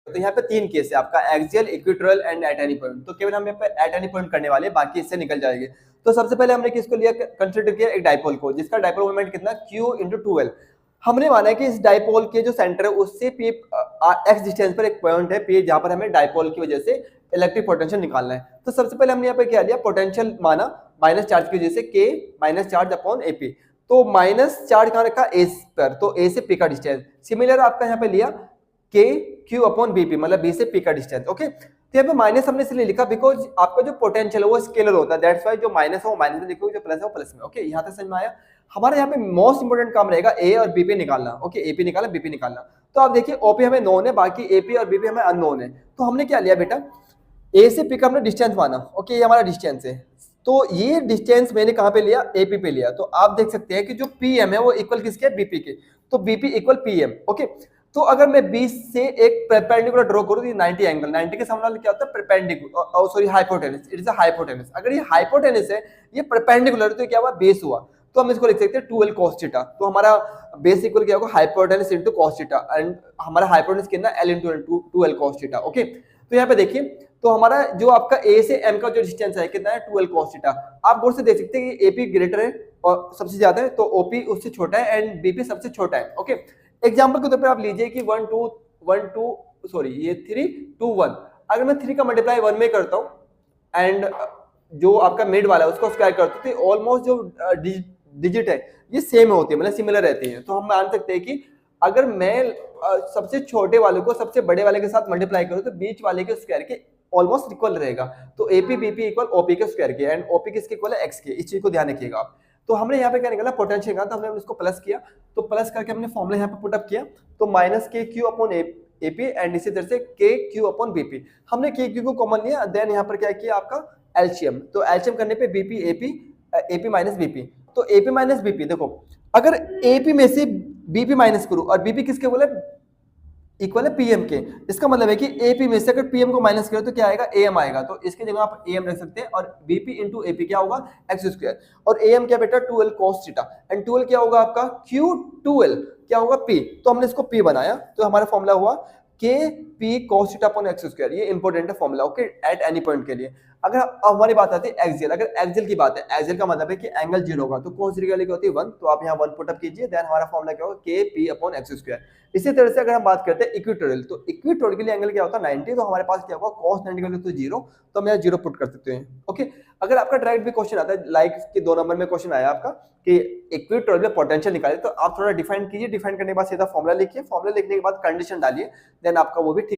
तो यहाँ पे 3 केस है आपका, axial, equatorial and at any point. तो केवल हम यहाँ पे एट एनी पॉइंट करने वाले हैं, बाकी इससे निकल जाएंगे। तो सबसे पहले हमने किसको लिया, कंसिडर किया एक डाइपोल को, जिसका डाइपोल मोमेंट कितना, Q इंटू 2L। हमने माना है कि इस डाइपोल के जो सेंटर है उससे P एक्स डिस्टेंस पर एक पॉइंट है P, जहां पर हमें डाइपोल की वजह से इलेक्ट्रिक पोटेंशियल निकालना है। तो सबसे पहले हमने यहाँ पे क्या लिया, पोटेंशियल माना माइनस चार्ज की वजह से K minus charge upon AP। तो माइनस चार्ज कहाँ रखा, A पर, तो A से P का डिस्टेंस। सिमिलर आपका यहाँ पे लिया K Q अपॉन BP, मतलब B से P का डिस्टेंस। ओके, तो यहाँ पे माइनस हमने इसलिए लिखा बिकॉज आपका जो पोटेंशियल है वो स्केलर होता है, दैट्स वाई जो माइनस है वो माइनस में लिखोगे, जो प्लस है वो प्लस में। ओके, यहाँ तक समझ में आया। हमारे यहाँ पे मोस्ट इंपोर्टेंट काम रहेगा ए और बी पे निकालना। ओके, ए पी निकालना, बी पी निकालना। तो आप देखिए ओपी हमें नोन है, बाकी ए पी और बी पी हमें अननोन है। तो हमने क्या लिया बेटा, ए से पी का हमने डिस्टेंस माना। ओके, ये हमारा डिस्टेंस है। तो ये डिस्टेंस मैंने कहाँ पे लिया, एपी पे लिया। तो आप देख सकते हैं कि जो पीएम है वो इक्वल किसके, बीपी के। तो बीपी इक्वल पीएम। ओके, तो अगर मैं 20 से एक परपेंडिकुलर ड्रॉ करूं तो 90 एंगल, 90 के सामने वाला क्या होता है, perpendicular, sorry hypotenuse, it is a hypotenuse. अगर ये हाइपोटेनस है, ये परपेंडिकुलर, तो क्या हुआ, बेस हुआ। तो हम इसको लिख सकते हैं 2L cos थीटा। तो हमारा बेस इक्वल क्या होगा, hypotenuse into cos theta, and हमारा हाइपोटेनस कितना, L into 2L cos theta. Okay, तो यहाँ पे देखिए, तो हमारा जो आपका A से M का जो डिस्टेंस है कितना है, 2L cos थीटा। आप गौर से देख सकते हैं कि AP ग्रेटर है और सबसे ज्यादा है, तो OP उससे छोटा है एंड BP सबसे छोटा है। ओके, एग्जांपल के तौर पे आप लीजिए कि 1 2 1 2 सॉरी ये 3 2 1। अगर मैं 3 का मल्टीप्लाई 1 में करता हूं एंड जो आपका मिड वाला है उसको स्क्वायर करता हूं, तो ऑलमोस्ट जो डिजिट है ये सेम होती है, मतलब सिमिलर रहती है। तो हम मान सकते हैं कि अगर मैं सबसे छोटे वाले को सबसे बड़े वाले के साथ मल्टीप्लाई करूं तो बीच वाले के स्क्वायर के ऑलमोस्ट इक्वल रहेगा। तो एपी बीपी इक्वल ओपी के स्क्वायर के, एंड ओपी किसके इक्वल है, एक्स के। इस चीज को ध्यान रखिएगा आप। तो हमने यहाँ पे क्या निकाला, पोटेंशियल निकाला, तो हमने उसको प्लस किया। तो प्लस करके हमने फॉर्मूला यहाँ पे पुट अप किया। तो माइनस के क्यू अपॉन एपी एंड इसी तरह से के क्यू अपॉन बीपी। हमने के क्यू को कॉमन लिया, देन यहाँ पर क्या किया आपका एलसीएम। तो एलसीएम करने पे BP AP, AP minus BP. तो एपी माइनस बीपी, देखो अगर एपी में से बीपी माइनस करूं और बीपी किसके बोले, इक्वल है पीएम के। इसका मतलब है कि एपी में से अगर पीएम को माइनस करें तो क्या आएगा, एएम आएगा। तो इसके जगह आप एएम रख सकते हैं, और बीपी इंटू एपी क्या होगा, एक्स स्क्वायर। और एएम क्या बेटा, 2L cos theta, and 2L क्या होगा आपका, Q 2L क्या होगा, P। तो हमने इसको P बनाया, तो हमारा फॉर्मूला हुआ के P cos theta upon x square. ये इंपॉर्टेंट है formula, okay, at any point के लिए। अगर हमारी बात आती है एक्सियल, अगर एक्सियल की बात है, एक्सियल का मतलब है कि एंगल 0 होगा, तो cos 0 की होती है 1। तो आप यहाँ 1 पुट अप कीजिए, देन हमारा फॉर्मूला क्या होगा, के पी अपॉन एक्स स्क्वायर। इसी तरह से अगर हम बात करते हैं इक्वेटोरियल, तो इक्वेटोरियल के लिए एंगल क्या होता है, 90। तो हमारे पास क्या होगा, cos 90 का तो 0, तो हम यहाँ 0 पुट कर सकते हैं। ओके, अगर आपका डायरेक्ट भी क्वेश्चन आता है, लाइक कि 2 नंबर में क्वेश्चन आया आपका कि इक्वेटोरियल में पोटेंशियल निकाले, तो आप थोड़ा डिफाइन कीजिए, डिफाइन करने के बाद सीधा फॉर्मूला लिखिए, फॉर्मूला लिखने के बाद कंडीशन डालिए, देन आपका वो भी ठीक